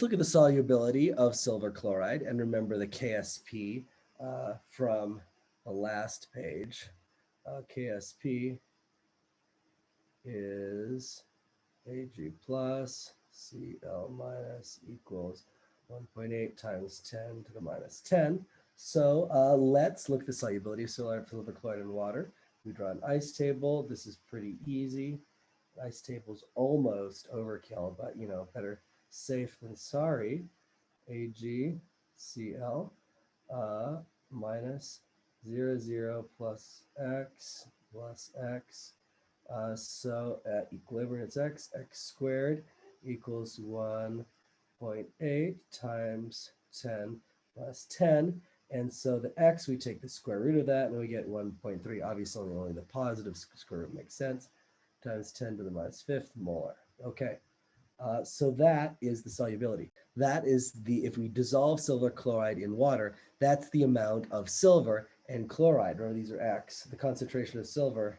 Let's look at the solubility of silver chloride and remember the KSP from the last page. KSP is Ag plus Cl minus equals 1.8 times 10 to the minus 10. So let's look at the solubility of silver chloride in water. We draw an ice table. This is pretty easy. Ice table's almost overkill, but better safe than sorry. AgCl minus 0, 0 plus x plus x. So at equilibrium, it's x squared equals 1.8 times 10 plus 10. And so the x, we take the square root of that, and we get 1.3. Obviously, only the positive square root makes sense, times 10 to the minus fifth molar. Okay, so that is the solubility. That is if we dissolve silver chloride in water, that's the amount of silver and chloride. Remember, these are x, the concentration of silver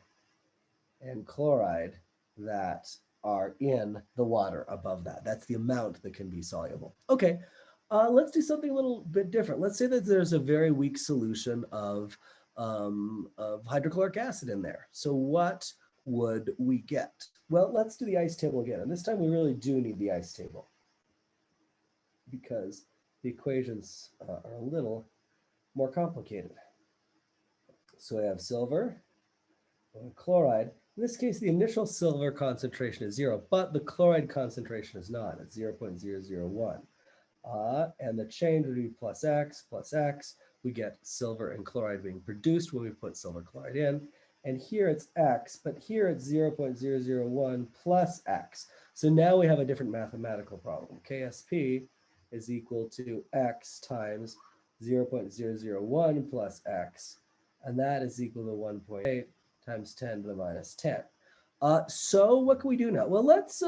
and chloride that are in the water above that. That's the amount that can be soluble. Okay, let's do something a little bit different. Let's say that there's a very weak solution of hydrochloric acid in there. So what would we get? Well, let's do the ice table again. And this time we really do need the ice table because the equations are a little more complicated. So we have silver and chloride. In this case, the initial silver concentration is 0, but the chloride concentration is not. It's 0.001. And the change would be plus x. We get silver and chloride being produced when we put silver chloride in. And here it's x, but here it's 0.001 plus x. So now we have a different mathematical problem. KSP is equal to x times 0.001 plus x, and that is equal to 1.8 times 10 to the minus 10. So what can we do now? Well, let's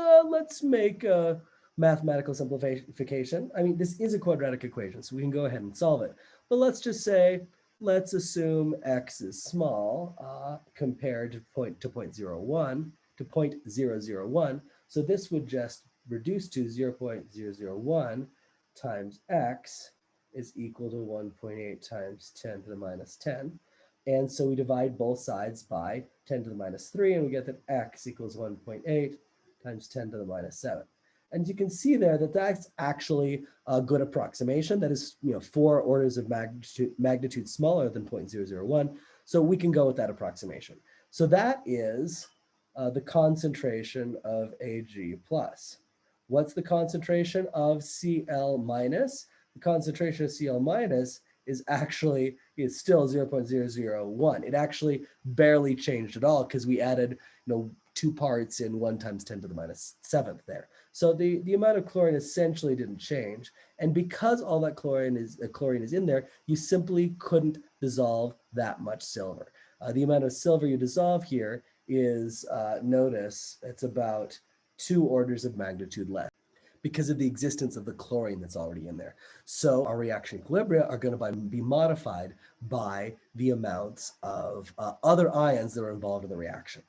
make a mathematical simplification. I mean, this is a quadratic equation, so we can go ahead and solve it. But let's just say, let's assume x is small compared to 0.001. So this would just reduce to 0.001 times x is equal to 1.8 times 10 to the minus 10. And so we divide both sides by 10 to the minus 3, and we get that x equals 1.8 times 10 to the minus 7. And you can see there that that's actually a good approximation. That is, 4 orders of magnitude smaller than 0.001. So we can go with that approximation. So that is the concentration of Ag plus. What's the concentration of Cl minus? The concentration of Cl minus is still 0.001. It actually barely changed at all because we added 2 parts in 1 times 10 to the minus 7th there. So the amount of chlorine essentially didn't change. And because all that chlorine is in there, you simply couldn't dissolve that much silver. The amount of silver you dissolve here is, notice, it's about 2 orders of magnitude less because of the existence of the chlorine that's already in there. So our reaction equilibria are going to be modified by the amounts of other ions that are involved in the reaction.